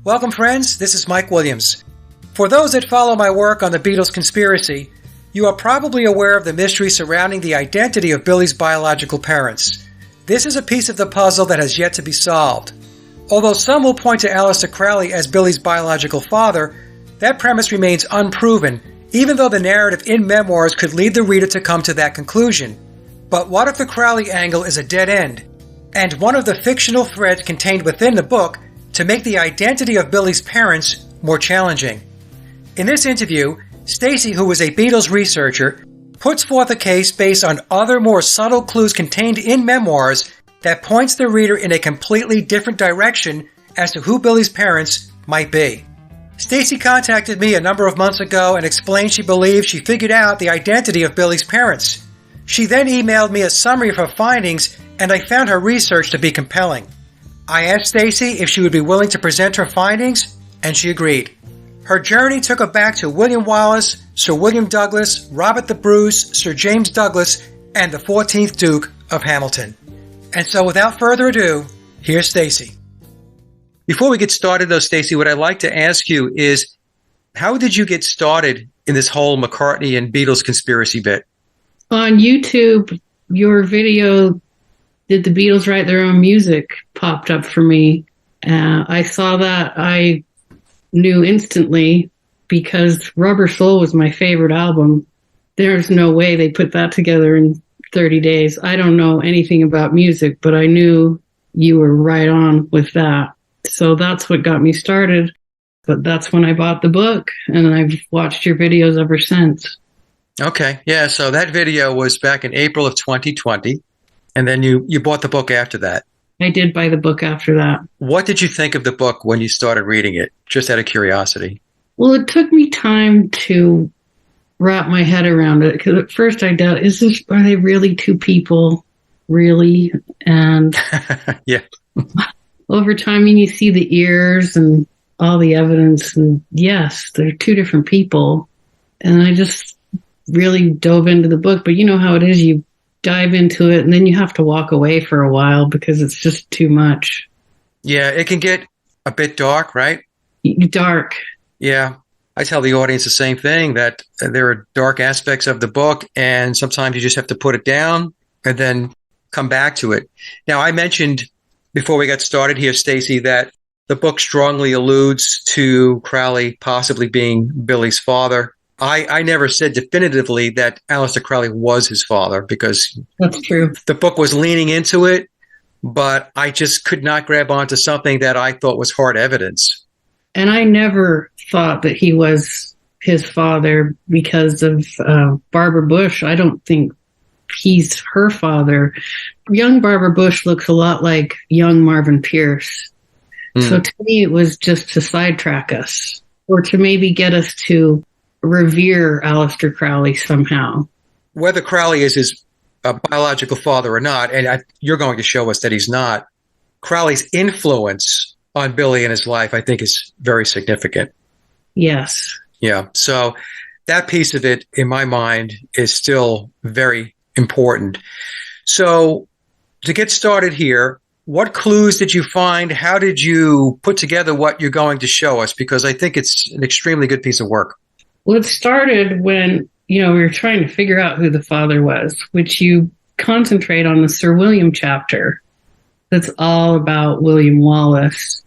Welcome, friends. This is Mike Williams. For those that follow my work on the Beatles conspiracy, you are probably aware of the mystery surrounding the identity of Billy's biological parents. This is a piece of the puzzle that has yet to be solved. Although some will point to Aleister Crowley as Billy's biological father, that premise remains unproven, even though the narrative in memoirs could lead the reader to come to that conclusion. But what if the Crowley angle is a dead end, and one of the fictional threads contained within the book to make the identity of Billy's parents more challenging? In this interview, Stacy, who is a Beatles researcher, puts forth a case based on other more subtle clues contained in memoirs that points the reader in a completely different direction as to who Billy's parents might be. Stacy contacted me a number of months ago and explained she believes she figured out the identity of Billy's parents. She then emailed me a summary of her findings, and I found her research to be compelling. I asked Stacy if she would be willing to present her findings, and she agreed. Her journey took her back to William Wallace, Sir William Douglas, Robert the Bruce, Sir James Douglas, and the 14th Duke of Hamilton. And so without further ado, here's Stacy. Before we get started though, Stacy, what I'd like to ask you is, how did you get started in this whole McCartney and Beatles conspiracy bit? On YouTube, your video, Did the Beatles Write Their Own Music, popped up for me. I saw that. I knew instantly because Rubber Soul was my favorite album. There's no way they put that together in 30 days. I don't know anything about music, but I knew you were right on with that. So that's what got me started. But that's when I bought the book, and I've watched your videos ever since. Okay. Yeah. So that video was back in April of 2020. And then you bought the book after that. I did buy the book after that. What did you think of the book when you started reading it? Just out of curiosity. Well, it took me time to wrap my head around it, because at first I doubt, are they really two people? Really? And yeah. Over time, you see the ears and all the evidence, and yes, they're two different people. And I just really dove into the book, but you know how it is. You dive into it and then you have to walk away for a while because it's just too much. Yeah, it can get a bit dark, right? Dark. Yeah. I tell the audience the same thing, that there are dark aspects of the book, and sometimes you just have to put it down and then come back to it. Now, I mentioned before we got started here, Stacy, that the book strongly alludes to Crowley possibly being Billy's father. I never said definitively that Aleister Crowley was his father, because that's true. The book was leaning into it, but I just could not grab onto something that I thought was hard evidence. And I never thought that he was his father because of Barbara Bush. I don't think he's her father. Young Barbara Bush looks a lot like young Marvin Pierce. So to me, it was just to sidetrack us, or to maybe get us to revere Aleister Crowley somehow. Whether Crowley is his biological father or not, and you're going to show us that he's not, Crowley's influence on Billy in his life, I think, is very significant. Yes. Yeah. So that piece of it, in my mind, is still very important. So to get started here, what clues did you find? How did you put together what you're going to show us? Because I think it's an extremely good piece of work. Well, it started when, we were trying to figure out who the father was, which you concentrate on the Sir William chapter. That's all about William Wallace.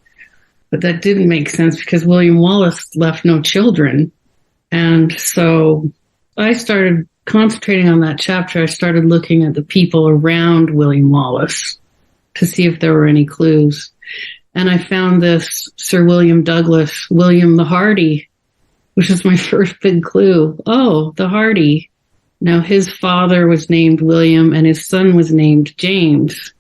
But that didn't make sense because William Wallace left no children. And so I started concentrating on that chapter. I started looking at the people around William Wallace to see if there were any clues. And I found this Sir William Douglas, William the Hardy, which is my first big clue. Oh, the Hardy. Now, his father was named William and his son was named James.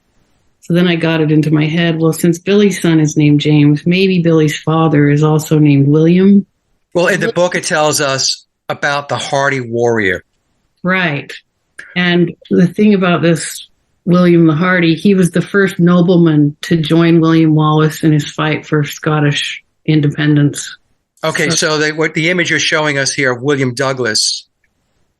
So then I got it into my head. Well, since Billy's son is named James, maybe Billy's father is also named William. Well, in the book, it tells us about the Hardy warrior. Right. And the thing about this William the Hardy, he was the first nobleman to join William Wallace in his fight for Scottish independence. Okay, so what the image you're showing us here of William Douglas,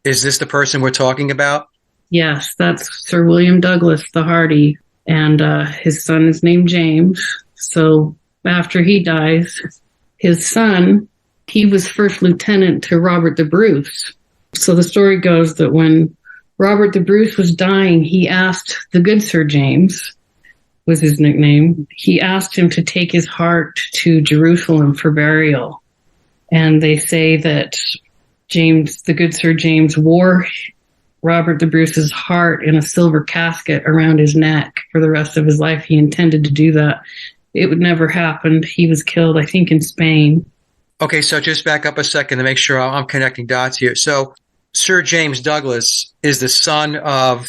is this the person we're talking about? Yes, that's Sir William Douglas, the Hardy, and his son is named James. So after he dies, his son, he was first lieutenant to Robert the Bruce. So the story goes that when Robert the Bruce was dying, he asked the good Sir James, was his nickname, he asked him to take his heart to Jerusalem for burial. And they say that James, the good Sir James, wore Robert the Bruce's heart in a silver casket around his neck for the rest of his life. He intended to do that. It would never happen. He was killed, I think, in Spain. Okay, so just back up a second to make sure I'm connecting dots here. So Sir James Douglas is the son of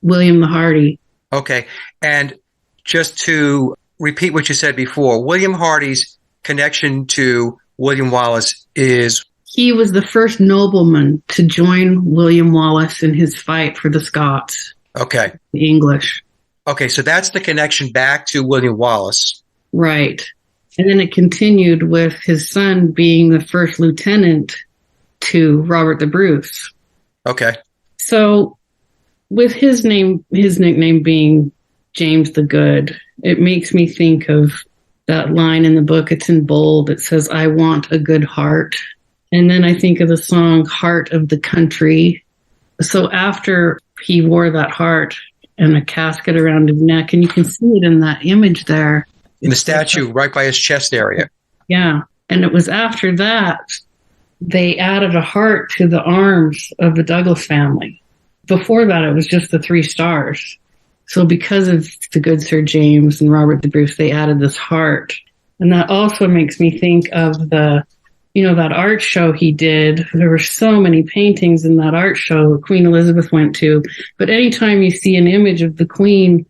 William the Hardy. Okay, and just to repeat what you said before, William Hardy's connection to William Wallace is... He was the first nobleman to join William Wallace in his fight for the Scots. Okay. The English. Okay, so that's the connection back to William Wallace. Right. And then it continued with his son being the first lieutenant to Robert the Bruce. Okay. So with his nickname being James the Good, it makes me think of that line in the book. It's in bold. It says, "I want a good heart." And then I think of the song Heart of the Country. So after he wore that heart and a casket around his neck, and you can see it in that image there. In the statue right by his chest area. Yeah. And it was after that they added a heart to the arms of the Douglas family. Before that, it was just the 3 stars. So because of the good Sir James and Robert the Bruce, they added this heart. And that also makes me think of that art show he did. There were so many paintings in that art show Queen Elizabeth went to. But anytime you see an image of the Queen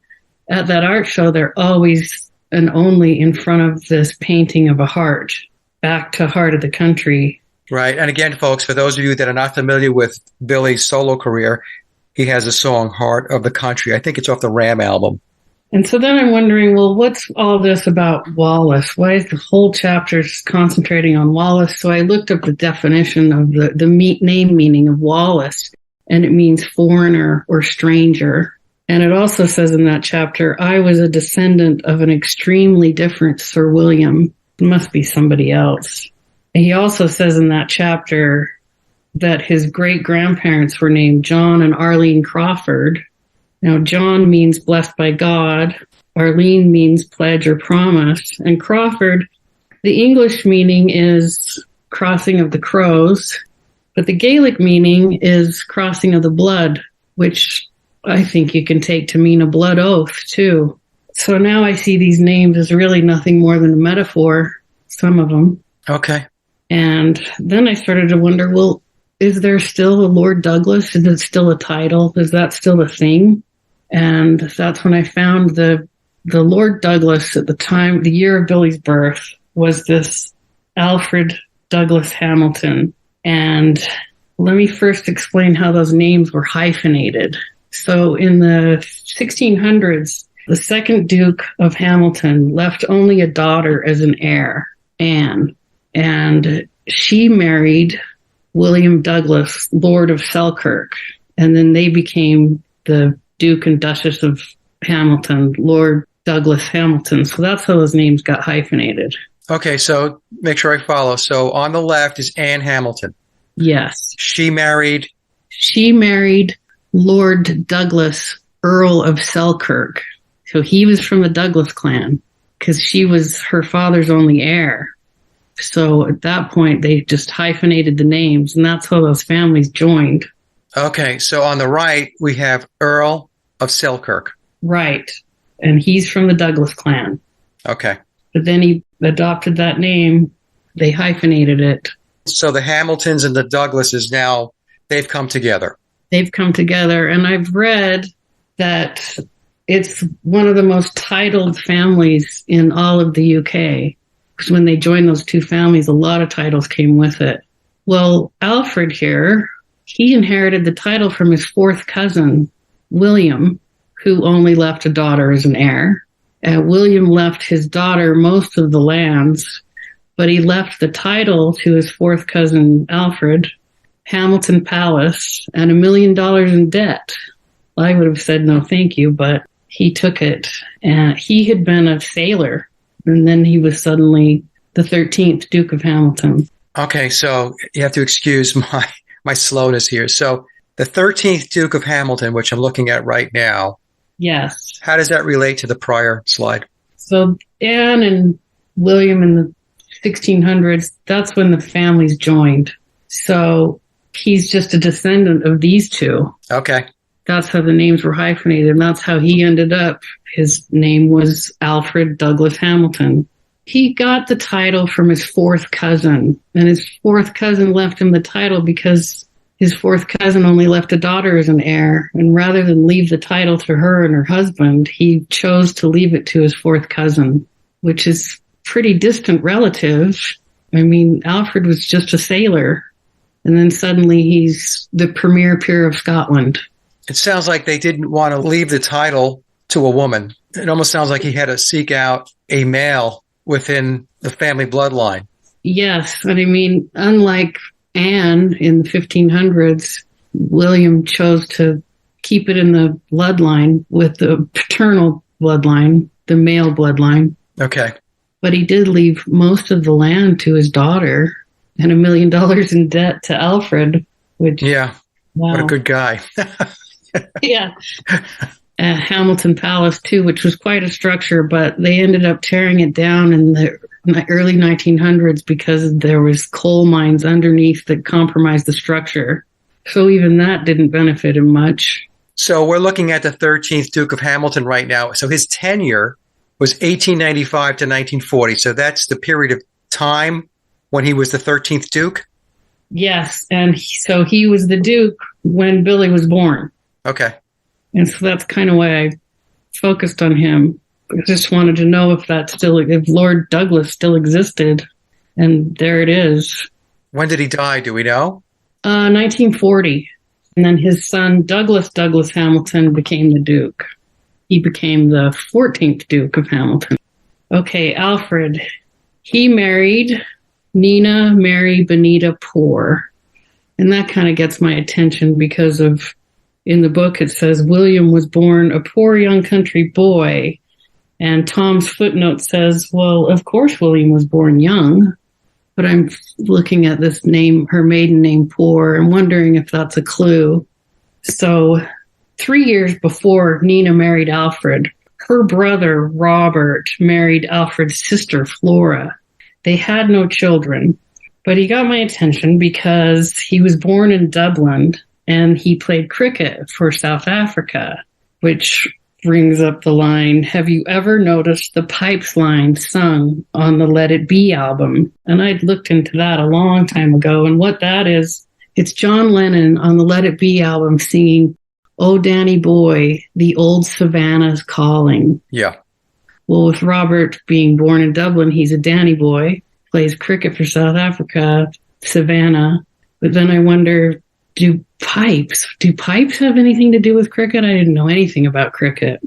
at that art show, they're always and only in front of this painting of a heart, back to Heart of the Country. Right. And again, folks, for those of you that are not familiar with Billy's solo career, he has a song, Heart of the Country. I think it's off the Ram album. And so then I'm wondering, well, what's all this about Wallace? Why is the whole chapter concentrating on Wallace? So I looked up the definition of the name meaning of Wallace, and it means foreigner or stranger. And it also says in that chapter, I was a descendant of an extremely different Sir William. It must be somebody else. And he also says in that chapter that his great-grandparents were named John and Arlene Crawford. Now, John means blessed by God. Arlene means pledge or promise. And Crawford, the English meaning is crossing of the crows, but the Gaelic meaning is crossing of the blood, which I think you can take to mean a blood oath, too. So now I see these names as really nothing more than a metaphor, some of them. Okay. And then I started to wonder, well, is there still a Lord Douglas? Is it still a title? Is that still a thing? And that's when I found the Lord Douglas at the time, the year of Billy's birth, was this Alfred Douglas Hamilton. And let me first explain how those names were hyphenated. So in the 1600s, the second Duke of Hamilton left only a daughter as an heir, Anne, and she married William Douglas, Lord of Selkirk, and then they became the Duke and Duchess of Hamilton, Lord Douglas Hamilton. So that's how those names got hyphenated. Okay, so make sure I follow. So on the left is Anne Hamilton. Yes. She married Lord Douglas, Earl of Selkirk. So he was from the Douglas clan because she was her father's only heir. So at that point, they just hyphenated the names, and that's how those families joined. Okay, so on the right, we have Earl of Selkirk. Right. And he's from the Douglas clan. Okay. But then he adopted that name. They hyphenated it. So the Hamiltons and the Douglases now, they've come together. They've come together, and I've read that it's one of the most titled families in all of the UK. Because when they joined those two families, a lot of titles came with it. Well, Alfred here, he inherited the title from his fourth cousin, William, who only left a daughter as an heir. William left his daughter most of the lands, but he left the title to his fourth cousin, Alfred, Hamilton Palace, and $1 million in debt. I would have said no thank you, but he took it. And he had been a sailor And then he was suddenly the 13th Duke of Hamilton. Okay, so you have to excuse my slowness here. So the 13th Duke of Hamilton, which I'm looking at right now. Yes. How does that relate to the prior slide? So Anne and William in the 1600s, that's when the families joined. So he's just a descendant of these two. Okay. That's how the names were hyphenated, and that's how he ended up. His name was Alfred Douglas Hamilton. He got the title from his fourth cousin, and his fourth cousin left him the title because his fourth cousin only left a daughter as an heir, and rather than leave the title to her and her husband, he chose to leave it to his fourth cousin, which is pretty distant relative. I mean, Alfred was just a sailor, and then suddenly he's the premier peer of Scotland. It sounds like they didn't want to leave the title to a woman. It almost sounds like he had to seek out a male within the family bloodline. Yes, and I mean, unlike Anne in the 1500s, William chose to keep it in the bloodline with the paternal bloodline, the male bloodline. Okay. But he did leave most of the land to his daughter and $1 million in debt to Alfred, which... Yeah, wow. What a good guy. Yeah. Hamilton Palace, too, which was quite a structure, but they ended up tearing it down in the early 1900s because there was coal mines underneath that compromised the structure. So even that didn't benefit him much. So we're looking at the 13th Duke of Hamilton right now. So his tenure was 1895 to 1940. So that's the period of time when he was the 13th Duke? Yes, and so he was the Duke when Billy was born. Okay. And so that's kind of why I focused on him. I just wanted to know if Lord Douglas still existed. And there it is. When did he die? Do we know? 1940. And then his son, Douglas Hamilton, became the Duke. He became the 14th Duke of Hamilton. Okay, Alfred. He married Nina Mary Benita Poor. And that kind of gets my attention because in the book it says William was born a poor young country boy. And Tom's footnote says, well, of course William was born young. But I'm looking at this name, her maiden name, Poor, and wondering if that's a clue. So 3 years before Nina married Alfred, her brother Robert married Alfred's sister Flora. They had no children, but he got my attention because he was born in Dublin and he played cricket for South Africa, which brings up the line, have you ever noticed the pipes line sung on the Let It Be album? And I'd looked into that a long time ago, and what that is, it's John Lennon on the Let It Be album singing, Oh, Danny Boy, the old Savannah's calling. Yeah. Well, with Robert being born in Dublin, he's a Danny boy, plays cricket for South Africa, Savannah. But then I wonder, do pipes have anything to do with cricket? I didn't know anything about cricket.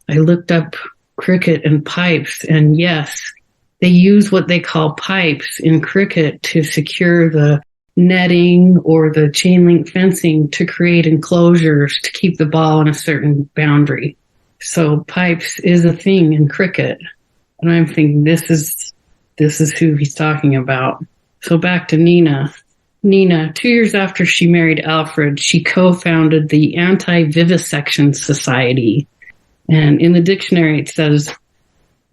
I looked up cricket and pipes, and yes, they use what they call pipes in cricket to secure the netting or the chain link fencing to create enclosures to keep the ball in a certain boundary. So pipes is a thing in cricket. And I'm thinking this is who he's talking about. So back to Nina. Nina, 2 years after she married Alfred, she co-founded the Anti-Vivisection Society. And in the dictionary it says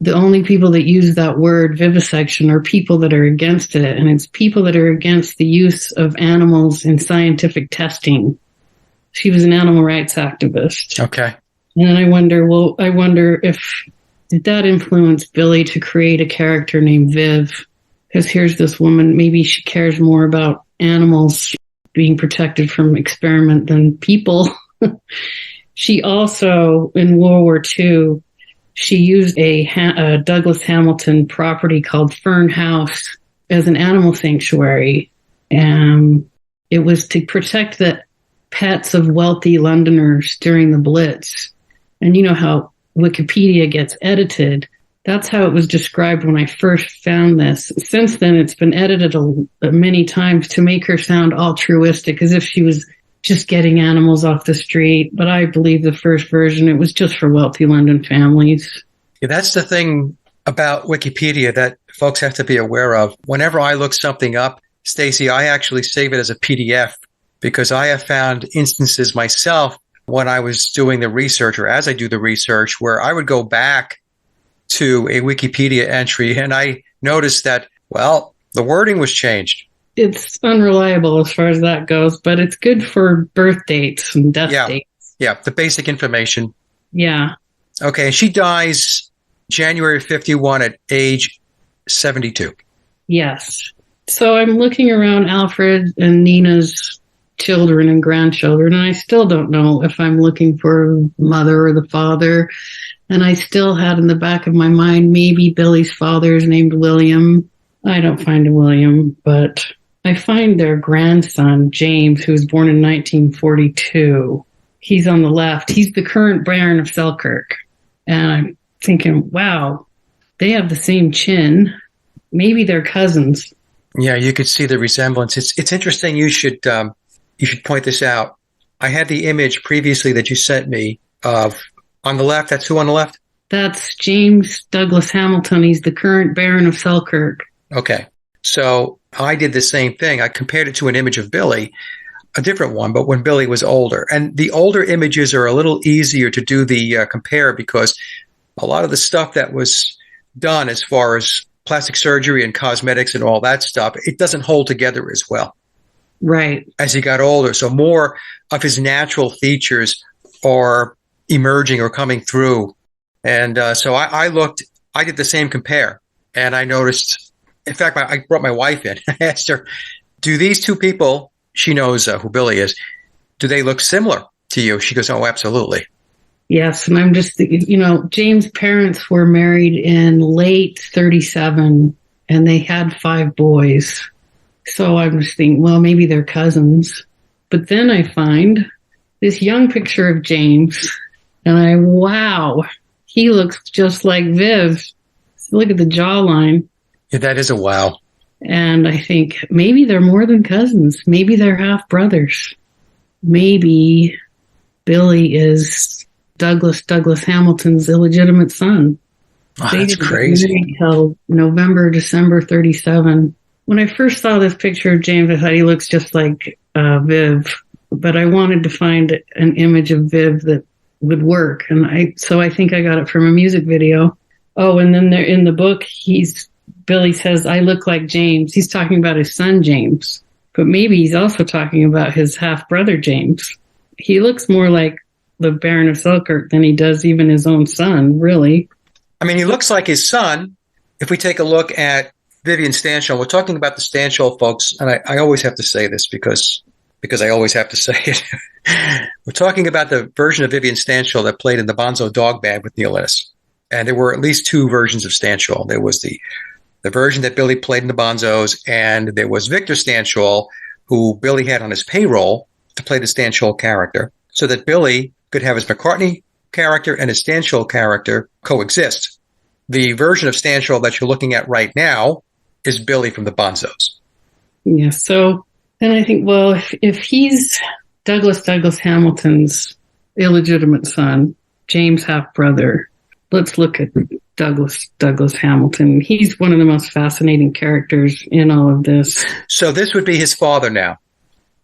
the only people that use that word vivisection are people that are against it. And it's people that are against the use of animals in scientific testing. She was an animal rights activist. Okay. And then I wonder if did that influence Billy to create a character named Viv? Because here's this woman, maybe she cares more about animals being protected from experiment than people. She also, in World War II, she used a Douglas Hamilton property called Fern House as an animal sanctuary. It was to protect the pets of wealthy Londoners during the Blitz. And you know how Wikipedia gets edited. That's how it was described when I first found this. Since then, it's been edited many times to make her sound altruistic, as if she was just getting animals off the street. But I believe the first version, it was just for wealthy London families. Yeah, that's the thing about Wikipedia that folks have to be aware of. Whenever I look something up, Stacy, I actually save it as a PDF because I have found instances myself when I was doing the research or as I do the research where I would go back to a Wikipedia entry and I noticed that, well, the wording was changed. It's unreliable as far as that goes, but it's good for birth dates and death dates. Yeah, the basic information. Yeah. Okay, she dies January 51 at age 72. Yes. So I'm looking around Alfred and Nina's children and grandchildren, and I still don't know if I'm looking for mother or the father. And I still had in the back of my mind, maybe Billy's father is named William. I don't find a William, but I find their grandson, James, who was born in 1942. He's on the left. He's the current Baron of Selkirk. And I'm thinking, wow, they have the same chin. Maybe they're cousins. Yeah, you could see the resemblance. It's interesting. You should point this out. I had the image previously that you sent me of on the left. That's who on the left? That's James Douglas Hamilton. He's the current Baron of Selkirk. Okay. So I did the same thing. I compared it to an image of Billy, a different one, but when Billy was older. And the older images are a little easier to do the compare because a lot of the stuff that was done as far as plastic surgery and cosmetics and all that stuff, it doesn't hold together as well. Right. As he got older. So more of his natural features are emerging or coming through. And so I did the same compare. And I noticed, in fact, I brought my wife in. I asked her, do these two people, she knows who Billy is, do they look similar to you? She goes, oh, absolutely. Yes. And I'm just, James' parents were married in late 37 and they had 5 boys. So I'm just thinking, well, maybe they're cousins. But then I find this young picture of James and wow, he looks just like Viv. Look at the jawline. Yeah, that is a wow. And I think maybe they're more than cousins. Maybe they're half brothers. Maybe Billy is Douglas Hamilton's illegitimate son. Oh, that's crazy. Until November, December 37. When I first saw this picture of James, I thought he looks just like Viv, but I wanted to find an image of Viv that would work. And so I think I got it from a music video. Oh, and then there in the book, Billy says, I look like James. He's talking about his son, James, but maybe he's also talking about his half brother, James. He looks more like the Baron of Selkirk than he does even his own son, really. I mean, he looks like his son. If we take a look at Vivian Stanshall, we're talking about the Stanshall folks, and I always have to say this because I always have to say it. We're talking about the version of Vivian Stanshall that played in the Bonzo Dog Band with Neil Innes. And there were at least 2 versions of Stanshall. There was the version that Billy played in the Bonzos, and there was Victor Stanshall, who Billy had on his payroll to play the Stanshall character, so that Billy could have his McCartney character and his Stanshall character coexist. The version of Stanshall that you're looking at right now is Billy from the Bonzos. Yeah, so then I think, well, if he's Douglas Hamilton's illegitimate son, James' half-brother, let's look at Douglas Hamilton. He's one of the most fascinating characters in all of this. So this would be his father now?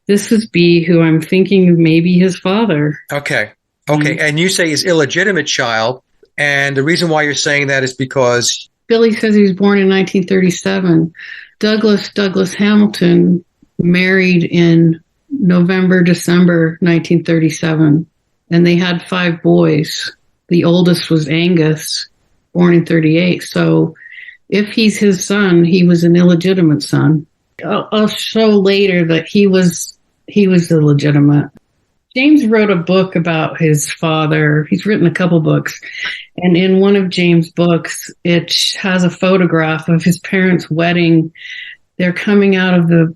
This would be who I'm thinking maybe his father. Okay. And you say his illegitimate child, and the reason why you're saying that is because... Billy says he was born in 1937. Douglas Hamilton married in November, December 1937, and they had 5 boys. The oldest was Angus, born in 38. So if he's his son, he was an illegitimate son. I'll show later that he was illegitimate. James wrote a book about his father. He's written a couple books. And in one of James' books, it has a photograph of his parents' wedding. They're coming out of the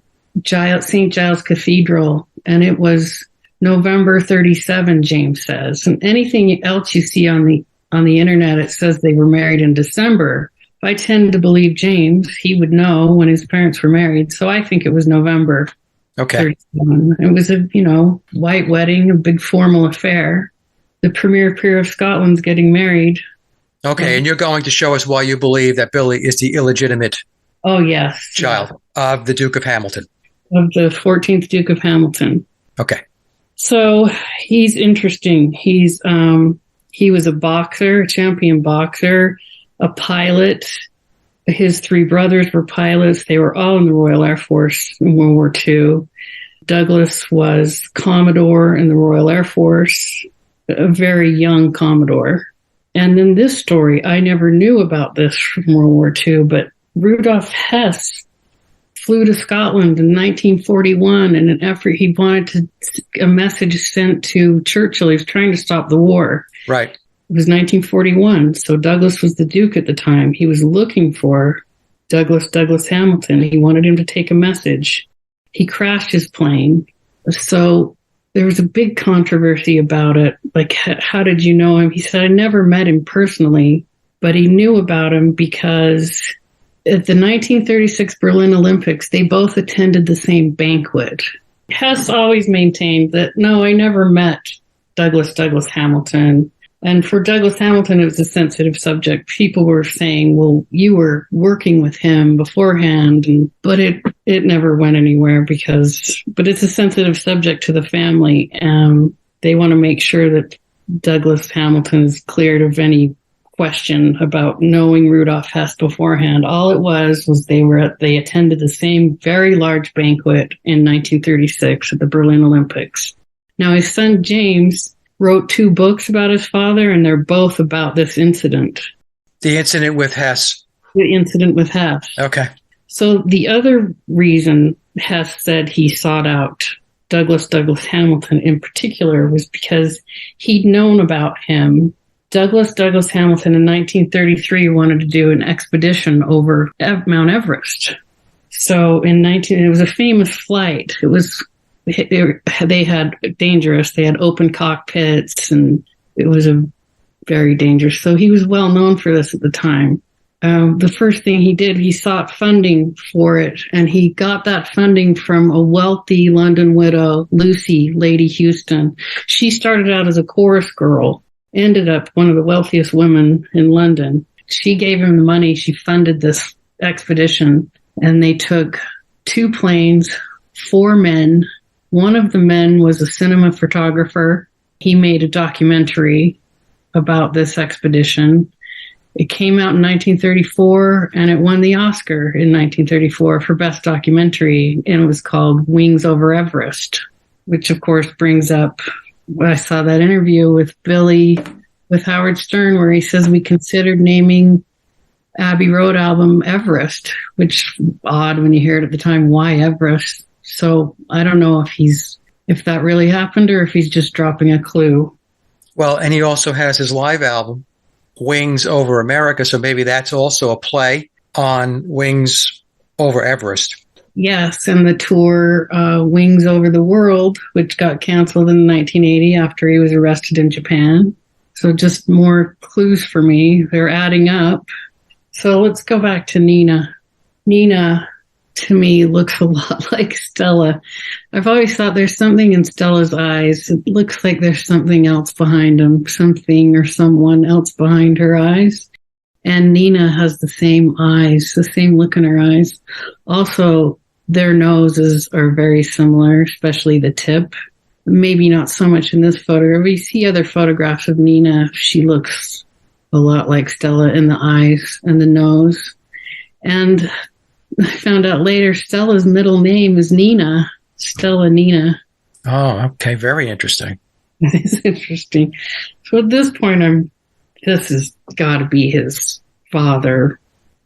St. Giles Cathedral, and it was November 37, James says. And anything else you see on the internet, it says they were married in December. I tend to believe James. He would know when his parents were married. So I think it was November. Okay. 37. It was a, white wedding, a big formal affair. The premier peer of Scotland's getting married. Okay, and you're going to show us why you believe that Billy is the illegitimate child of the Duke of Hamilton. Of the 14th Duke of Hamilton. Okay. So he's interesting. He was a boxer, a champion boxer, a pilot. His three brothers were pilots. They were all in the Royal Air Force in World War II. Douglas was Commodore in the Royal Air Force, a very young Commodore. And then this story, I never knew about this from World War II, but Rudolf Hess flew to Scotland in 1941 in an effort. He wanted a message sent to Churchill. He was trying to stop the war. Right. It was 1941, so Douglas was the Duke at the time. He was looking for Douglas Hamilton. He wanted him to take a message. He crashed his plane. So there was a big controversy about it. Like, how did you know him? He said, I never met him personally, but he knew about him because at the 1936 Berlin Olympics, they both attended the same banquet. Hess always maintained that, no, I never met Douglas Hamilton. And for Douglas Hamilton, it was a sensitive subject. People were saying, well, you were working with him beforehand, but it never went anywhere but it's a sensitive subject to the family. They want to make sure that Douglas Hamilton is cleared of any question about knowing Rudolf Hess beforehand. All it was they attended the same very large banquet in 1936 at the Berlin Olympics. Now, his son James wrote 2 books about his father, and they're both about this incident. The incident with Hess. The incident with Hess. Okay. So the other reason Hess said he sought out Douglas Hamilton in particular was because he'd known about him. Douglas Hamilton in 1933 wanted to do an expedition over Mount Everest. So it was a famous flight. They had open cockpits, and it was a very dangerous. So he was well known for this at the time. The first thing he did, he sought funding for it, and he got that funding from a wealthy London widow, Lucy Lady Houston. She started out as a chorus girl, ended up one of the wealthiest women in London. She gave him the money. She funded this expedition, and they took 2 planes, 4 men. One of the men was a cinema photographer. He made a documentary about this expedition. It came out in 1934, and it won the Oscar in 1934 for Best Documentary, and it was called Wings Over Everest, which, of course, brings up, I saw that interview with Billy, with Howard Stern, where he says we considered naming Abbey Road album Everest, which odd when you hear it at the time. Why Everest? So I don't know if that really happened or if he's just dropping a clue. Well, and he also has his live album, Wings Over America, so maybe that's also a play on Wings Over Everest. Yes, and the tour Wings Over the World, which got canceled in 1980 after he was arrested in Japan. So just more clues for me. They're adding up. So let's go back to Nina. Nina, to me, looks a lot like Stella. I've always thought there's something in Stella's eyes. It looks like there's something else behind them, something or someone else behind her eyes. And Nina has the same eyes, the same look in her eyes. Also, their noses are very similar, especially the tip. Maybe not so much in this photograph. We see other photographs of Nina. She looks a lot like Stella in the eyes and the nose. And I found out later Stella's middle name is Nina. Stella Nina. Oh, okay. Very interesting. That is interesting. So at this point, this has got to be his father.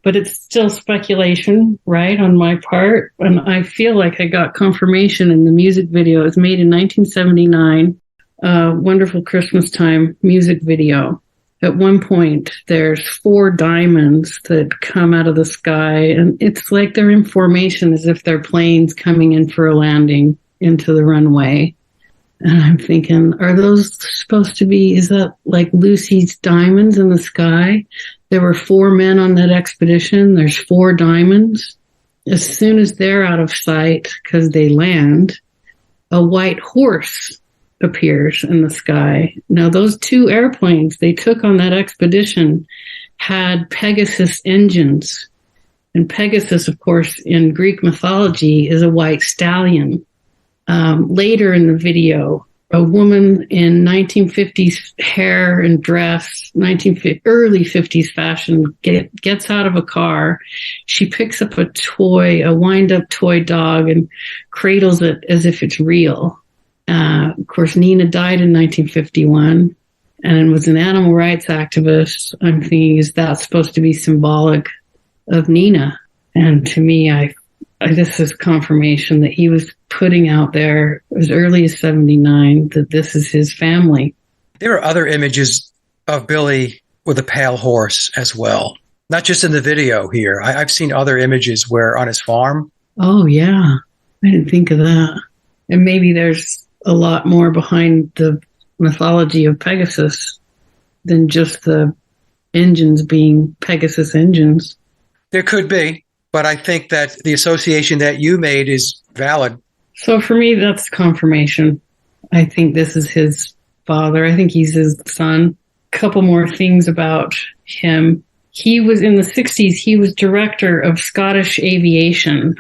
But it's still speculation, right, on my part. And I feel like I got confirmation in the music video. It was made in 1979, Wonderful Christmas Time music video. At one point, there's 4 diamonds that come out of the sky, and it's like they're in formation as if they're planes coming in for a landing into the runway. And I'm thinking, are those supposed to be, is that like Lucy's diamonds in the sky? There were 4 men on that expedition. There's 4 diamonds. As soon as they're out of sight, because they land, a white horse appears in the sky. Now, those 2 airplanes they took on that expedition had Pegasus engines. And Pegasus, of course, in Greek mythology is a white stallion. Later in the video, a woman in 1950s hair and dress, early 50s fashion, gets out of a car. She picks up a wind-up toy dog, and cradles it as if it's real. Of course, Nina died in 1951 and was an animal rights activist. I'm thinking, is that supposed to be symbolic of Nina? And to me, this is confirmation that he was putting out there as early as 79 that this is his family. There are other images of Billy with a pale horse as well, not just in the video here. I've seen other images where on his farm. Oh, yeah. I didn't think of that. And maybe there's a lot more behind the mythology of Pegasus than just the engines being Pegasus engines. There could be, but I think that the association that you made is valid. So for me, that's confirmation. I think this is his father. I think he's his son. A couple more things about him. He was in the 60s, he was director of Scottish aviation.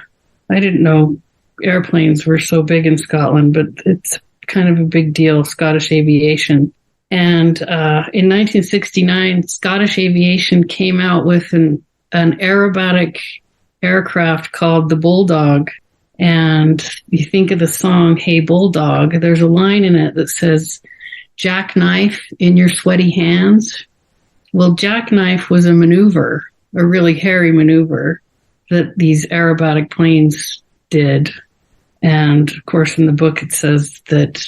I didn't know airplanes were so big in Scotland, but it's kind of a big deal, Scottish aviation. And in 1969, Scottish aviation came out with an aerobatic aircraft called the Bulldog. And you think of the song, Hey Bulldog, there's a line in it that says, jackknife in your sweaty hands. Well, jackknife was a maneuver, a really hairy maneuver that these aerobatic planes did. And of course, in the book, it says that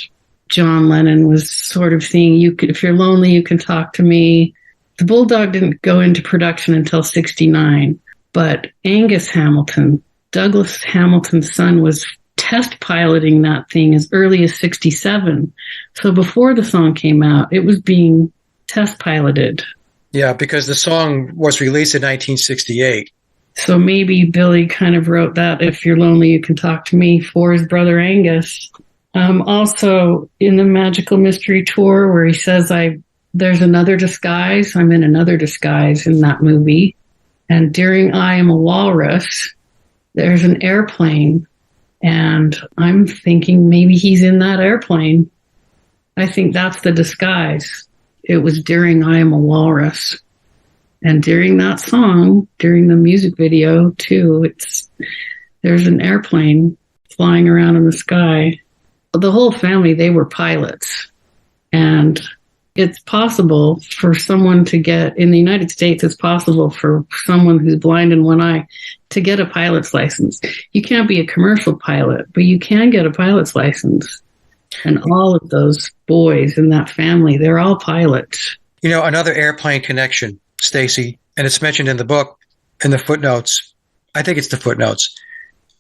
John Lennon was sort of saying, if you're lonely, you can talk to me. The Bulldog didn't go into production until 69, but Angus Hamilton, Douglas Hamilton's son, was test piloting that thing as early as 67. So before the song came out, it was being test piloted. Yeah, because the song was released in 1968. So maybe Billy kind of wrote that, if you're lonely, you can talk to me, for his brother Angus. Also, in the Magical Mystery Tour, where he says, there's another disguise, I'm in another disguise in that movie. And during I Am a Walrus, there's an airplane. And I'm thinking maybe he's in that airplane. I think that's the disguise. It was during I Am a Walrus. And during that song, during the music video too, there's an airplane flying around in the sky. The whole family, they were pilots. And it's possible for someone to get, in the United States, it's possible for someone who's blind in one eye to get a pilot's license. You can't be a commercial pilot, but you can get a pilot's license. And all of those boys in that family, they're all pilots. You know, another airplane connection, Stacy, and it's mentioned in the book, in the footnotes. I think it's the footnotes,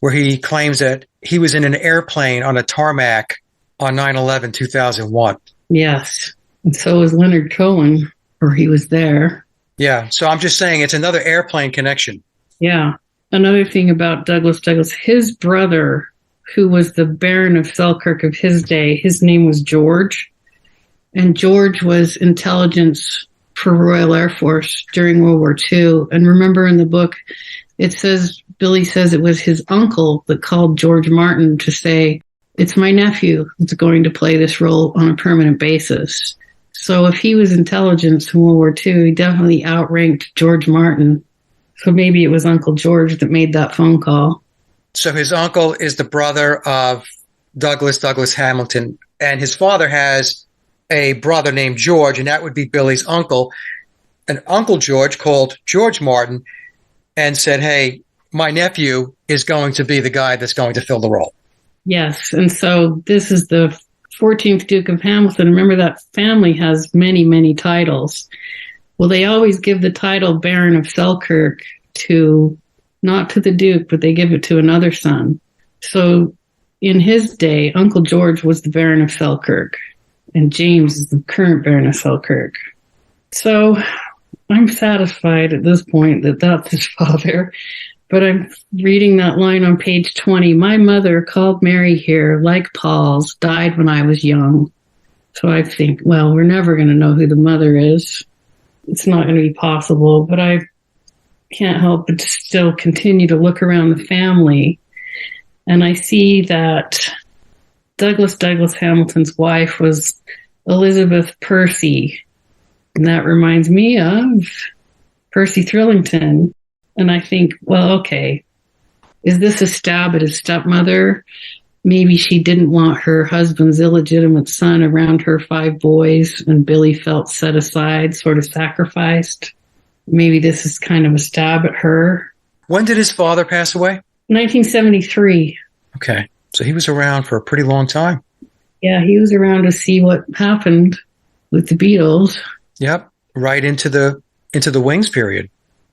where he claims that he was in an airplane on a tarmac on 9/11/2001. Yes. And so was Leonard Cohen, or he was there. Yeah. So I'm just saying it's another airplane connection. Yeah. Another thing about Douglas, his brother, who was the Baron of Selkirk of his day, his name was George. And George was intelligence for Royal Air Force during World War II. And remember in the book, it says, Billy says it was his uncle that called George Martin to say, it's my nephew that's going to play this role on a permanent basis. So if he was intelligence in World War II, he definitely outranked George Martin. So maybe it was Uncle George that made that phone call. So his uncle is the brother of Douglas Hamilton, and his father has a brother named George, and that would be Billy's uncle. And Uncle George called George Martin and said, hey, my nephew is going to be the guy that's going to fill the role. Yes, and so this is the 14th Duke of Hamilton. Remember, that family has many, many titles. Well, they always give the title Baron of Selkirk not to the Duke, but they give it to another son. So in his day, Uncle George was the Baron of Selkirk, and James is the current Baron of Selkirk. So I'm satisfied at this point that that's his father. But I'm reading that line on page 20. My mother, called Mary here, like Paul's, died when I was young. So I think, well, we're never going to know who the mother is. It's not going to be possible, but I can't help but still continue to look around the family. And I see that Douglas Hamilton's wife was Elizabeth Percy. And that reminds me of Percy Thrillington. And I think, well, okay, is this a stab at his stepmother? Maybe she didn't want her husband's illegitimate son around her 5 boys, and Billy felt set aside, sort of sacrificed. Maybe this is kind of a stab at her. When did his father pass away? 1973. Okay. So he was around for a pretty long time. Yeah, he was around to see what happened with the Beatles. Yep. Right into the Wings period.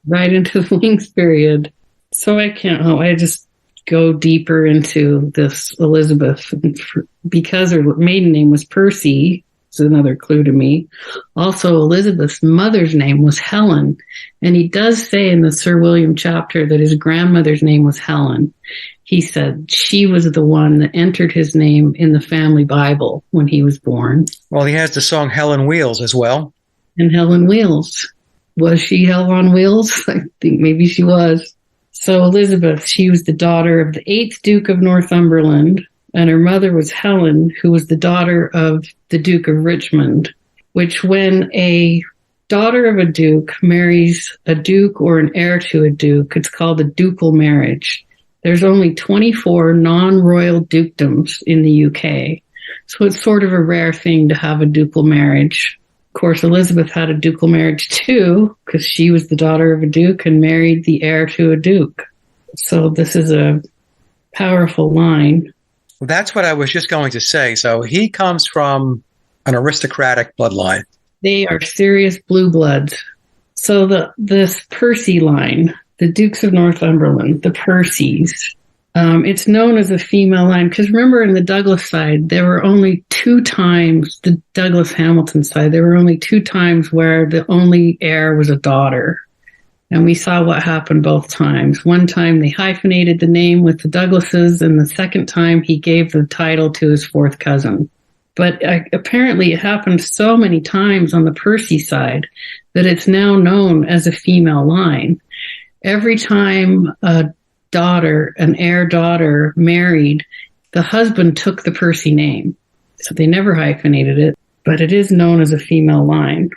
Right into the Wings period. So I can't help. I just go deeper into this Elizabeth, because her maiden name was Percy. Is another clue to me. Also, Elizabeth's mother's name was Helen, and he does say in the Sir William chapter that his grandmother's name was Helen. He said she was the one that entered his name in the family Bible when he was born. Well, he has the song Helen Wheels as well. And Helen Wheels. Was she Hell on Wheels? I think maybe she was. So Elizabeth, she was the daughter of the 8th Duke of Northumberland, and her mother was Helen, who was the daughter of the Duke of Richmond, which when a daughter of a duke marries a duke or an heir to a duke, it's called a ducal marriage. There's only 24 non-royal dukedoms in the UK, so it's sort of a rare thing to have a ducal marriage. Of course, Elizabeth had a ducal marriage too, because she was the daughter of a duke and married the heir to a duke. So this is a powerful line. Well, that's what I was just going to say. So he comes from an aristocratic bloodline. They are serious blue bloods. So this Percy line, the Dukes of Northumberland, the Percys, it's known as a female line because remember in the Douglas side, there were only 2 times, the Douglas Hamilton side, there were only 2 times where the only heir was a daughter. And we saw what happened both times. One time they hyphenated the name with the Douglases, and the second time he gave the title to his 4th cousin. But apparently it happened so many times on the Percy side that it's now known as a female line. Every time an heir daughter married, the husband took the Percy name. So they never hyphenated it, but it is known as a female line.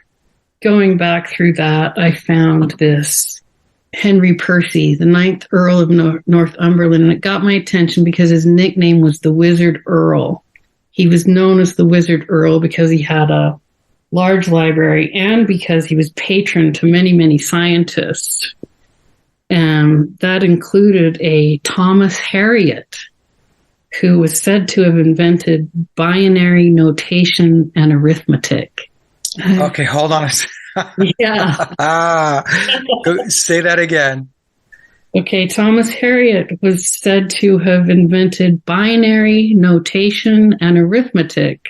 Going back through that, I found this Henry Percy, the 9th Earl of Northumberland, and it got my attention because his nickname was the Wizard Earl. He was known as the Wizard Earl because he had a large library and because he was patron to many, many scientists. That included a Thomas Harriot, who was said to have invented binary notation and arithmetic. Okay, hold on a second. Yeah. Say that again. Okay, Thomas Harriot was said to have invented binary notation and arithmetic.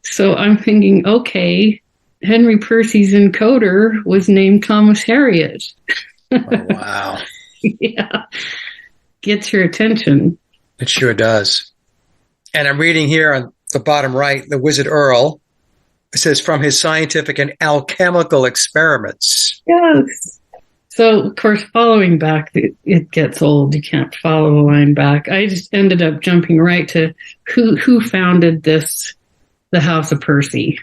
So I'm thinking, okay, Henry Percy's encoder was named Thomas Harriot. Oh, wow. Yeah. Gets your attention. It sure does. And I'm reading here on the bottom right, the Wizard Earl. It says, from his scientific and alchemical experiments. Yes. So, of course, following back, it gets old. You can't follow a line back. I just ended up jumping right to who founded the House of Percy.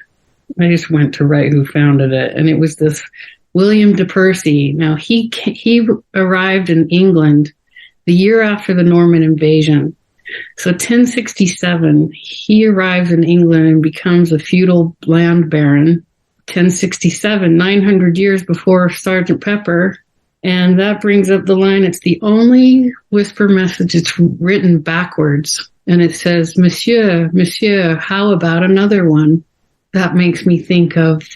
I just went to write who founded it, and it was this William de Percy. Now, he arrived in England the year after the Norman invasion. So 1067, he arrives in England and becomes a feudal land baron. 1067, 900 years before Sergeant Pepper. And that brings up the line, it's the only whisper message that's written backwards. And it says, Monsieur, how about another one? That makes me think of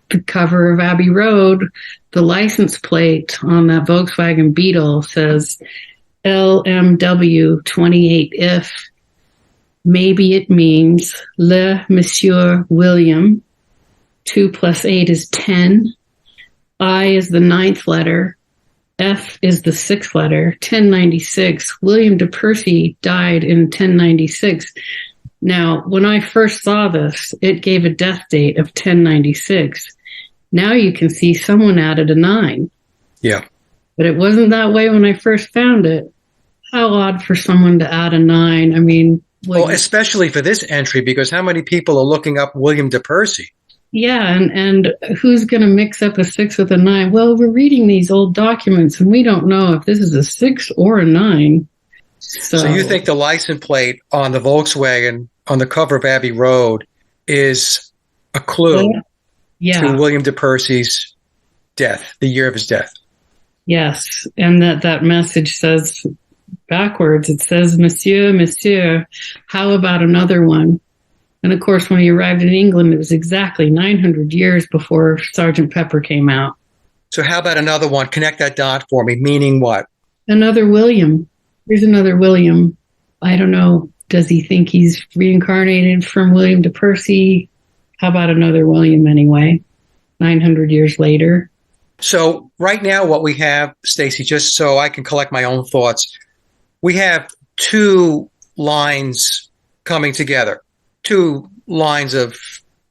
the cover of Abbey Road. The license plate on that Volkswagen Beetle says LMW 28 if. Maybe it means Le Monsieur William. 2 + 8 is 10. I is the 9th letter. F is the 6th letter. 1096. William de Percy died in 1096. Now, when I first saw this, it gave a death date of 1096. Now you can see someone added a 9. Yeah. But it wasn't that way when I first found it. How odd for someone to add a 9. I mean, well, especially for this entry, because how many people are looking up William de Percy? Yeah, and who's going to mix up a 6 with a 9? Well, we're reading these old documents, and we don't know if this is a 6 or a 9. So you think the license plate on the Volkswagen on the cover of Abbey Road is a clue to William de Percy's death, the year of his death? Yes, and that message says backwards. It says, Monsieur, Monsieur, how about another one? And of course, when he arrived in England, it was exactly 900 years before Sgt. Pepper came out. So how about another one? Connect that dot for me. Meaning what? Another William. Here's another William. I don't know. Does he think he's reincarnated from William de Percy? How about another William anyway? 900 years later. So right now what we have, Stacy, just so I can collect my own thoughts, we have 2 lines coming together. 2 lines of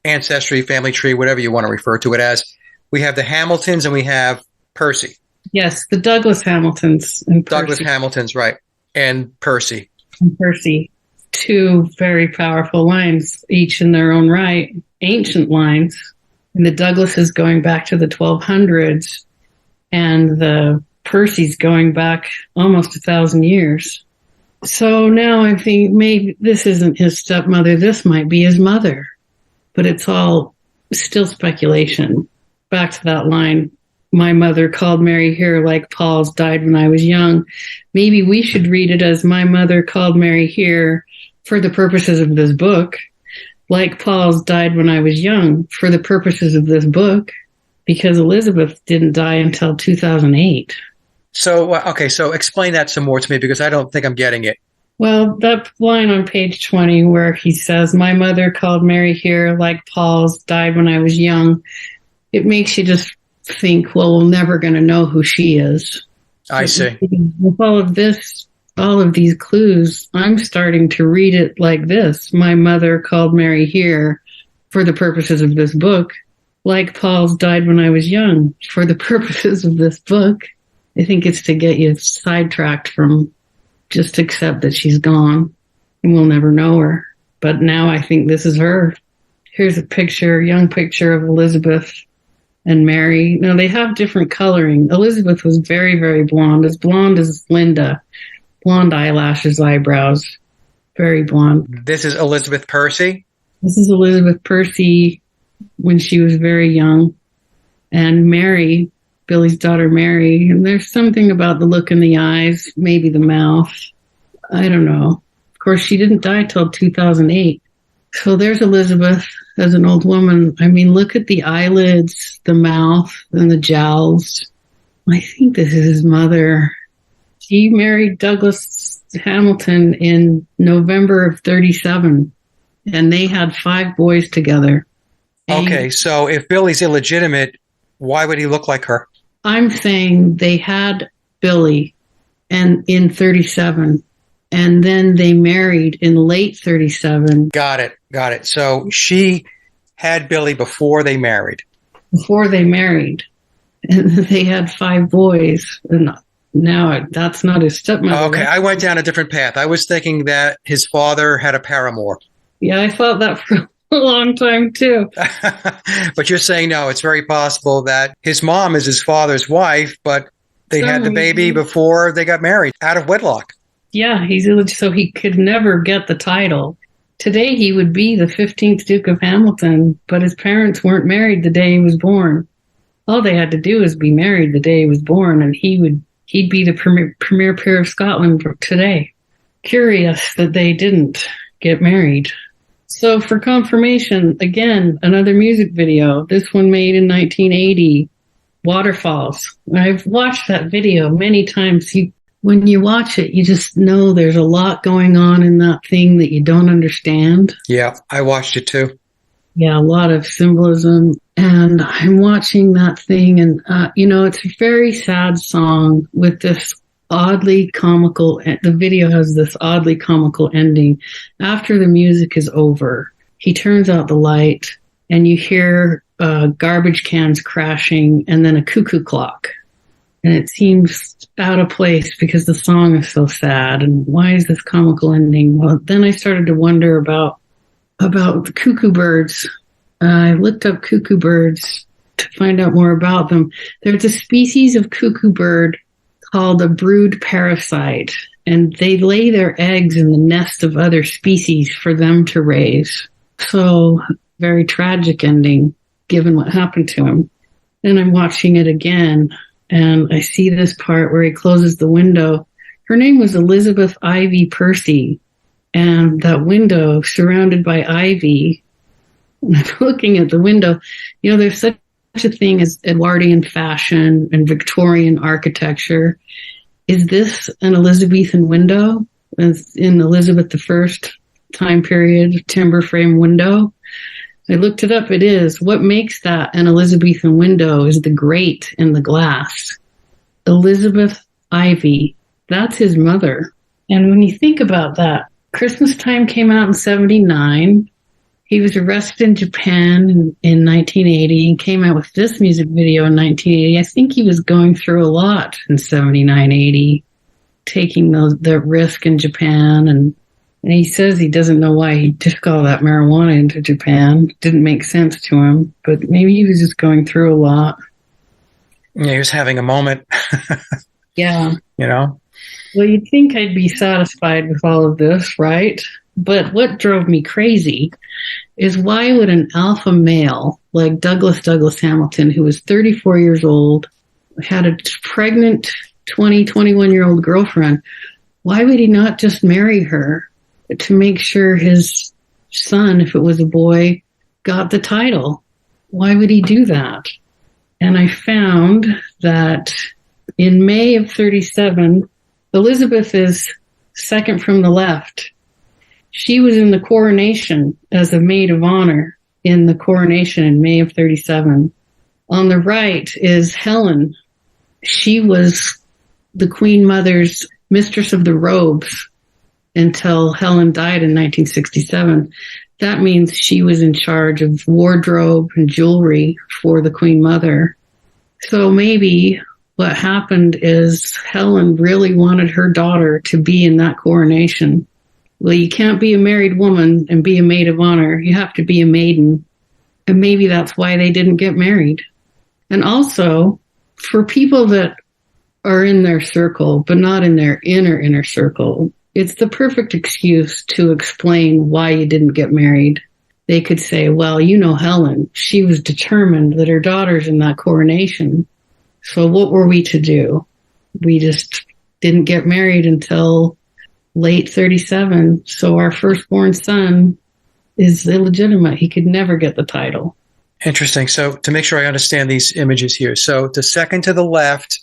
ancestry, family tree, whatever you want to refer to it as. We have the Hamiltons and we have Percy. Yes, the Douglas Hamiltons and Percy. Douglas Hamiltons, right. And Percy. And Percy. 2 very powerful lines, each in their own right. Ancient lines. And the Douglas is going back to the 1200s. And the Percy's going back almost 1,000 years. So now I think maybe this isn't his stepmother. This might be his mother. But it's all still speculation. Back to that line. My mother called Mary here like Paul's died when I was young. Maybe we should read it as my mother called Mary here for the purposes of this book. Like Paul's died when I was young for the purposes of this book. Because Elizabeth didn't die until 2008. So, okay, so explain that some more to me because I don't think I'm getting it. Well, that line on page 20 where he says, my mother called Mary here like Paul's died when I was young. It makes you just think, well, we're never going to know who she is. I see. With all of these clues, I'm starting to read it like this. My mother called Mary here for the purposes of this book. Like Paul's died when I was young for the purposes of this book. I think it's to get you sidetracked from just accept that she's gone and we'll never know her. But now I think this is her. Here's a young picture of Elizabeth and Mary. Now they have different coloring. Elizabeth was very, very blonde as Linda. Blonde eyelashes, eyebrows, very blonde. This is Elizabeth Percy? This is Elizabeth Percy when she was very young. And Mary, Billy's daughter Mary, and there's something about the look in the eyes, maybe the mouth. I don't know. Of course, she didn't die till 2008. So there's Elizabeth as an old woman. I mean, look at the eyelids, the mouth, and the jowls. I think this is his mother. She married Douglas Hamilton in November of 37, and they had 5 boys together. Okay, so if Billy's illegitimate, why would he look like her? I'm saying they had Billy and in 37, and then they married in late 37. Got it. So she had Billy before they married. And they had 5 boys. And now that's not his stepmother. Okay, I went down a different path. I was thinking that his father had a paramour. Yeah, I thought that for a long time too. But you're saying no, it's very possible that his mom is his father's wife, but they had the baby before they got married, out of wedlock. Yeah, so he could never get the title. Today he would be the 15th Duke of Hamilton, but his parents weren't married the day he was born. All they had to do was be married the day he was born, and he'd be the premier peer of Scotland today. Curious that they didn't get married. So for confirmation, again, another music video. This one made in 1980, Waterfalls. I've watched that video many times. When you watch it, you just know there's a lot going on in that thing that you don't understand. Yeah, I watched it too. Yeah, a lot of symbolism. And I'm watching that thing and, it's a very sad song with this oddly comical, the video has this oddly comical ending. After the music is over, he turns out the light and you hear garbage cans crashing and then a cuckoo clock. And it seems out of place because the song is so sad. And why is this comical ending? Well, then I started to wonder about the cuckoo birds. I looked up cuckoo birds to find out more about them. There's a species of cuckoo bird called a brood parasite, and they lay their eggs in the nest of other species for them to raise. So, very tragic ending, given what happened to him. Then I'm watching it again, and I see this part where he closes the window. Her name was Elizabeth Ivy Percy, and that window surrounded by ivy. And I'm looking at the window. You know, there's such a thing as Edwardian fashion and Victorian architecture. Is this an Elizabethan window? As in Elizabeth I time period, timber frame window? I looked it up. It is. What makes that an Elizabethan window is the grate in the glass. Elizabeth Ivy. That's his mother. And when you think about that, Christmas Time came out in 1979. He was arrested in Japan in 1980 and came out with this music video in 1980. I think he was going through a lot in 79, 80, taking the risk in Japan. And he says he doesn't know why he took all that marijuana into Japan. It didn't make sense to him, but maybe he was just going through a lot. Yeah, he was having a moment. Yeah. You know? Well, you'd think I'd be satisfied with all of this, right? But what drove me crazy is why would an alpha male like Douglas Hamilton, who was 34 years old, had a pregnant 21-year-old girlfriend, why would he not just marry her to make sure his son, if it was a boy, got the title? Why would he do that? And I found that in May of 1937, Elizabeth is second from the left. She was in the coronation as a maid of honor in the coronation in May of 1937. On the right is Helen. She was the Queen Mother's mistress of the robes until Helen died in 1967. That means she was in charge of wardrobe and jewelry for the Queen Mother. So maybe what happened is Helen really wanted her daughter to be in that coronation. Well, you can't be a married woman and be a maid of honor. You have to be a maiden. And maybe that's why they didn't get married. And also, for people that are in their circle, but not in their inner circle, it's the perfect excuse to explain why you didn't get married. They could say, well, you know Helen, she was determined that her daughter's in that coronation. So what were we to do? We just didn't get married until late 1937. So our firstborn son is illegitimate. He could never get the title. Interesting. So to make sure I understand these images here. So the second to the left,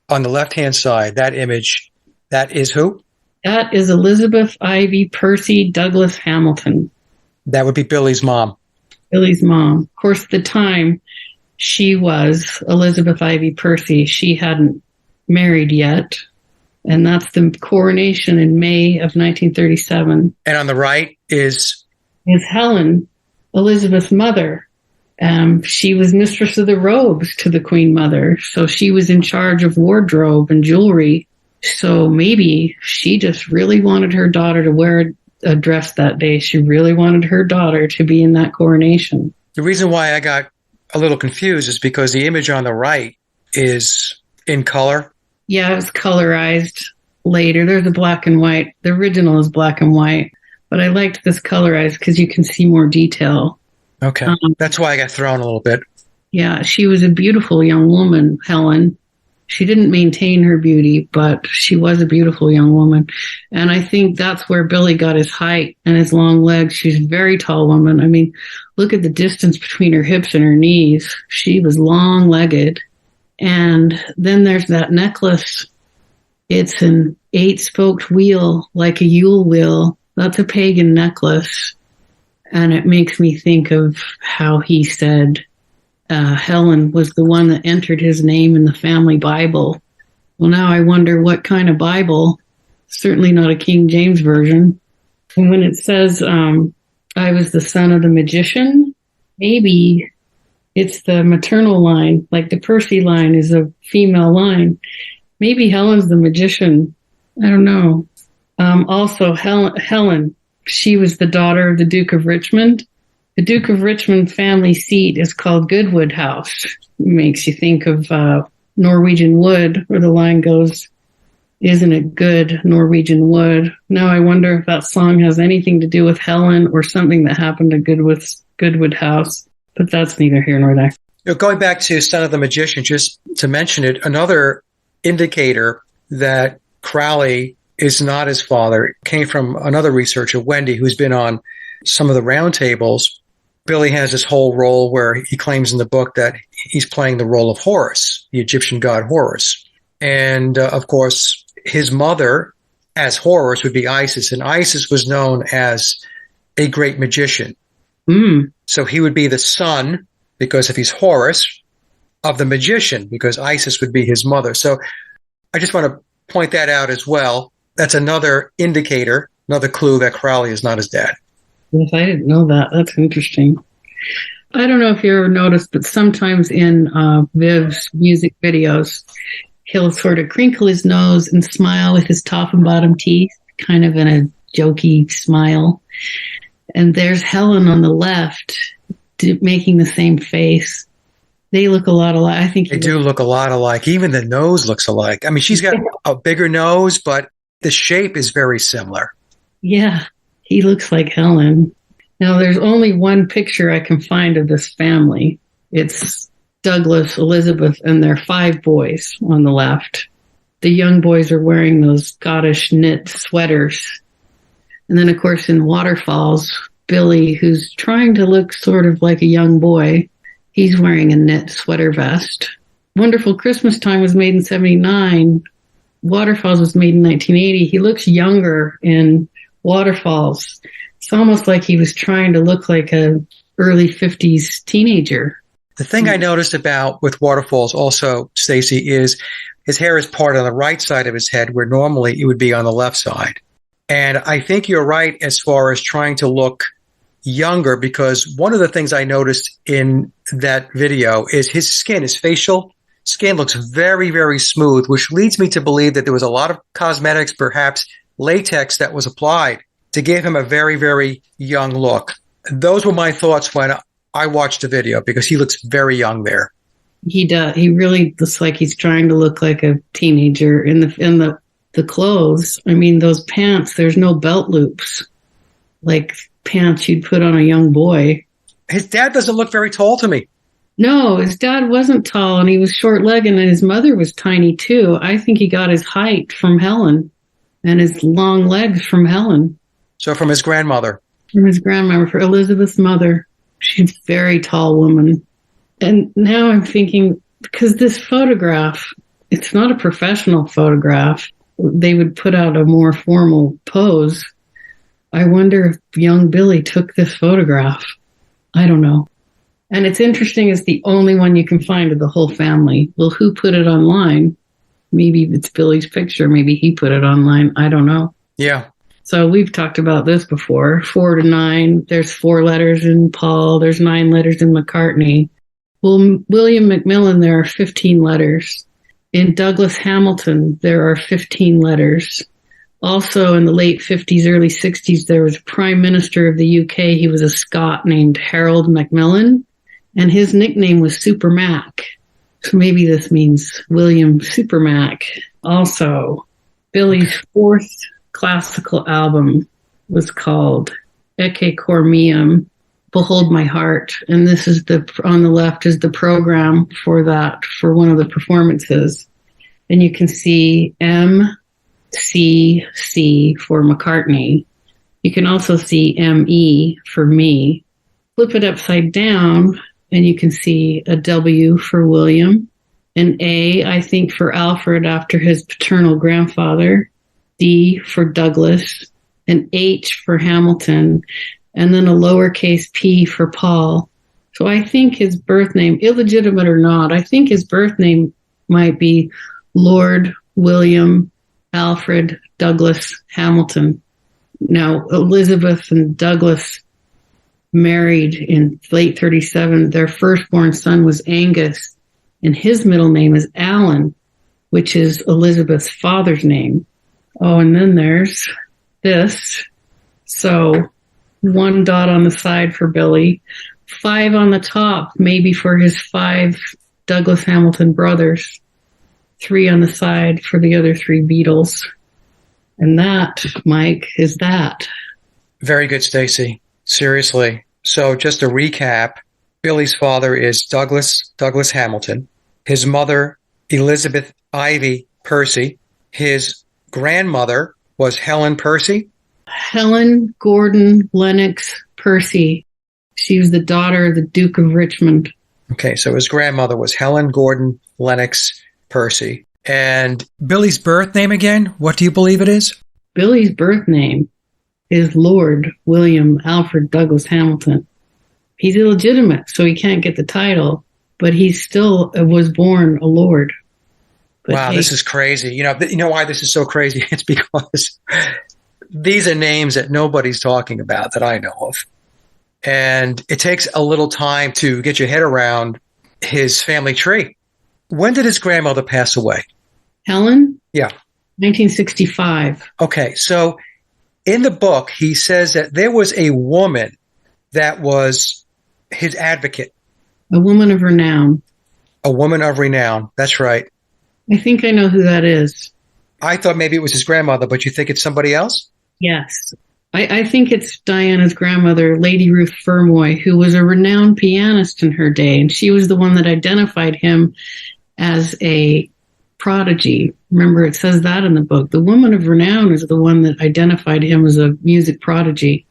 on the left-hand side, that image, that is who? That is Elizabeth Ivy Percy Douglas Hamilton. That would be Billy's mom. Billy's mom. Of course, at the time, she was Elizabeth Ivy Percy. She hadn't married yet. And that's the coronation in May of 1937. And on the right is Helen, Elizabeth's mother. She was mistress of the robes to the Queen Mother. So she was in charge of wardrobe and jewelry. So maybe she just really wanted her daughter to wear a dress that day. She really wanted her daughter to be in that coronation. The reason why I got a little confused is because the image on the right is in color. Yeah, it was colorized later. There's a black and white. The original is black and white. But I liked this colorized because you can see more detail. Okay. That's why I got thrown a little bit. Yeah, she was a beautiful young woman, Helen. She didn't maintain her beauty, but she was a beautiful young woman. And I think that's where Billy got his height and his long legs. She's a very tall woman. I mean, look at the distance between her hips and her knees. She was long-legged. And then there's that necklace. It's an 8-spoked wheel, like a Yule wheel. That's a pagan necklace. And it makes me think of how he said Helen was the one that entered his name in the family Bible. Well, now I wonder what kind of Bible. Certainly not a King James version. And when it says, I was the son of the magician, maybe it's the maternal line, like the Percy line is a female line. Maybe Helen's the magician. I don't know. Also, Helen, she was the daughter of the Duke of Richmond. The Duke of Richmond family seat is called Goodwood House. Makes you think of Norwegian wood, where the line goes, isn't it good, Norwegian wood? Now I wonder if that song has anything to do with Helen or something that happened to Goodwood House. But that's neither here nor there. Going back to Son of the Magician, just to mention it, another indicator that Crowley is not his father came from another researcher, Wendy, who's been on some of the roundtables. Billy has this whole role where he claims in the book that he's playing the role of Horus, the Egyptian god Horus. And, of course, his mother, as Horus, would be Isis, and Isis was known as a great magician. So he would be the son, because if he's Horus, of the magician, because Isis would be his mother. So I just want to point that out as well. That's another indicator, another clue that Crowley is not his dad. Yes, I didn't know that. That's interesting. I don't know if you ever noticed, but sometimes in Viv's music videos, he'll sort of crinkle his nose and smile with his top and bottom teeth, kind of in a jokey smile. And there's Helen on the left making the same face. They look a lot alike. I think they do look a lot alike. Even the nose looks alike. I mean, she's got a bigger nose, but the shape is very similar. Yeah, he looks like Helen. Now, there's only one picture I can find of this family. It's Douglas, Elizabeth, and their 5 boys on the left. The young boys are wearing those Scottish knit sweaters. And then, of course, in Waterfalls, Billy, who's trying to look sort of like a young boy, he's wearing a knit sweater vest. Wonderful Christmas Time was made in 1979. Waterfalls was made in 1980. He looks younger in Waterfalls. It's almost like he was trying to look like a early 50s teenager. The thing I noticed about with Waterfalls also, Stacy, is his hair is part on the right side of his head where normally it would be on the left side. And I think you're right as far as trying to look younger, because one of the things I noticed in that video is his skin, his facial skin looks very, very smooth, which leads me to believe that there was a lot of cosmetics, perhaps latex, that was applied to give him a very, very young look. Those were my thoughts when I watched the video, because he looks very young there. He does. He really looks like he's trying to look like a teenager in the clothes. I mean, those pants, there's no belt loops like pants you'd put on a young boy. His dad doesn't look very tall to me. No, his dad wasn't tall, and he was short-legged, and his mother was tiny too. I think he got his height from Helen and his long legs from Helen. So from his grandmother. From his grandmother, for Elizabeth's mother. She's a very tall woman. And now I'm thinking, because this photograph, it's not a professional photograph. They would put out a more formal pose. I wonder if young Billy took this photograph. I don't know. And it's interesting, it's the only one you can find of the whole family. Well, who put it online? Maybe it's Billy's picture. Maybe he put it online. I don't know. Yeah. So we've talked about this before. 4 to 9. There's 4 letters in Paul. There's 9 letters in McCartney. Well, William Macmillan, there are 15 letters. In Douglas Hamilton, there are 15 letters. Also, in the late 50s, early 60s, there was a Prime Minister of the UK. He was a Scot named Harold Macmillan, and his nickname was Super Mac. So maybe this means William Super Mac. Also, Billy's 4th classical album was called Ecce Cor Meum, Behold My Heart. And this is on the left is the program for that, for one of the performances. And you can see M, C, C for McCartney. You can also see M-E for me. Flip it upside down and you can see a W for William, an A, I think, for Alfred after his paternal grandfather, D for Douglas, an H for Hamilton, and then a lowercase p for Paul. So I think his birth name, illegitimate or not, I think his birth name might be Lord William Alfred Douglas Hamilton. Now, Elizabeth and Douglas married in late 37. Their firstborn son was Angus, and his middle name is Allen, which is Elizabeth's father's name. Oh, and then there's this. So 1 dot on the side for Billy, 5 on the top, maybe for his 5 Douglas Hamilton brothers, 3 on the side for the other 3 Beatles. And that, Mike, is that. Very good, Stacy. Seriously. So just to recap, Billy's father is Douglas Hamilton. His mother, Elizabeth Ivy Percy. His grandmother was Helen Percy. Helen Gordon Lennox Percy. She was the daughter of the Duke of Richmond. Okay, so his grandmother was Helen Gordon Lennox Percy. And Billy's birth name again, what do you believe it is? Billy's birth name is Lord William Alfred Douglas Hamilton. He's illegitimate, so he can't get the title, but he still was born a lord. But wow, this is crazy. You know why this is so crazy? It's because these are names that nobody's talking about that I know of. And it takes a little time to get your head around his family tree. When did his grandmother pass away? Helen? Yeah. 1965. Okay, so in the book, he says that there was a woman that was his advocate. A woman of renown. A woman of renown. That's right. I think I know who that is. I thought maybe it was his grandmother, but you think it's somebody else? Yes. I think it's Diana's grandmother, Lady Ruth Fermoy, who was a renowned pianist in her day, and she was the one that identified him as a prodigy. Remember, it says that in the book. The woman of renown is the one that identified him as a music prodigy.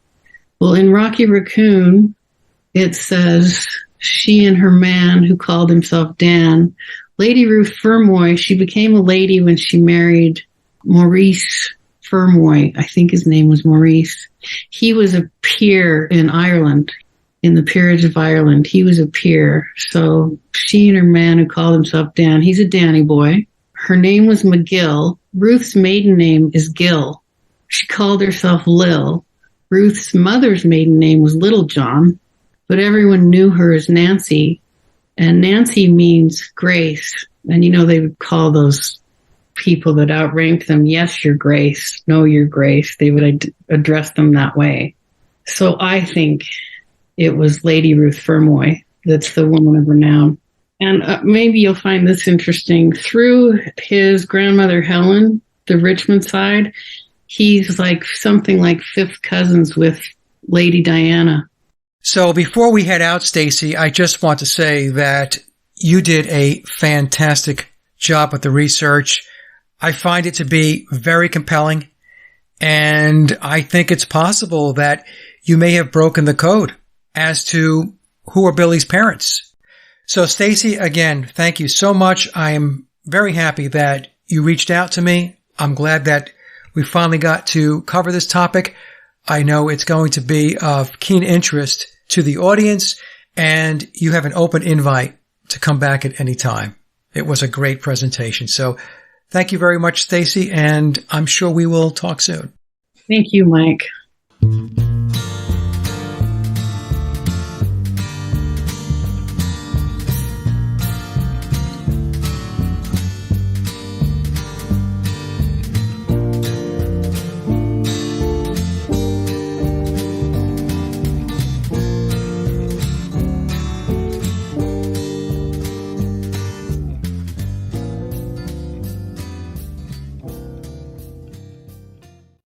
Well, in Rocky Raccoon, it says she and her man, who called himself Dan, Lady Ruth Fermoy, she became a lady when she married Maurice Fermoy. I think his name was Maurice. He was a peer in Ireland, in the peerage of Ireland. He was a peer. So she and her man, who called himself Dan, he's a Danny boy. Her name was McGill. Ruth's maiden name is Gill. She called herself Lil. Ruth's mother's maiden name was Little John, but everyone knew her as Nancy. And Nancy means grace. And they would call those people that outrank them, yes, your grace, no, your grace. They would address them that way. So I think it was Lady Ruth Fermoy that's the woman of renown. And maybe you'll find this interesting. Through his grandmother Helen, the Richmond side, he's like something like 5th cousins with Lady Diana. So before we head out, Stacy, I just want to say that you did a fantastic job with the research. I find it to be very compelling, and I think it's possible that you may have broken the code as to who are Billy's parents. So Stacy, again, thank you so much. I am very happy that you reached out to me. I'm glad that we finally got to cover this topic. I know it's going to be of keen interest to the audience, and you have an open invite to come back at any time. It was a great presentation. So thank you very much, Stacy, and I'm sure we will talk soon. Thank you, Mike.